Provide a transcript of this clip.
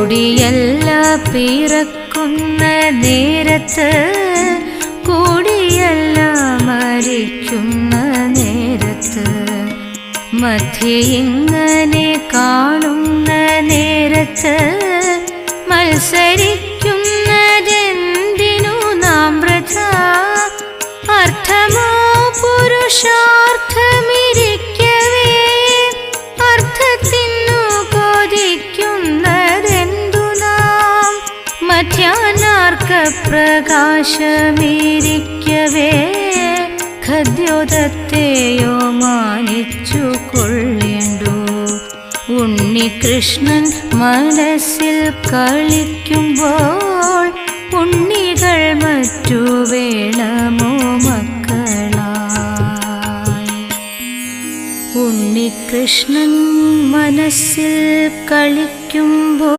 കോടിയല്ല പിറക്കുന്ന നേരത്ത്, കൂടിയല്ല മരിക്കുന്ന നേരത്ത്, മധ്യേ ഇങ്ങനെ കാണുന്ന നേരത്ത്, മത്സരിക്കുന്നതെന്തിനു നാം വൃഥാ? അർത്ഥമോ പുരുഷാർത്ഥമിരിക്കവേ, അർത്ഥത്തിനു കൊതിക്കുന്നതെന്തു നാം? മധ്യാഹ്നാർക്ക പ്രകാശമിരിക്കവേ, ഖദ്യോതത്തെയോ മാനിച്ചു കൊള്ളേണ്ടു. ഉണ്ണികൃഷ്ണൻ മനസ്സിൽ കളിക്കുമ്പോൾ, ഉണ്ണികൾ മറ്റു വേണമോ മക്കളായി? ഉണ്ണികൃഷ്ണൻ മനസ്സിൽ കളിക്കുമ്പോൾ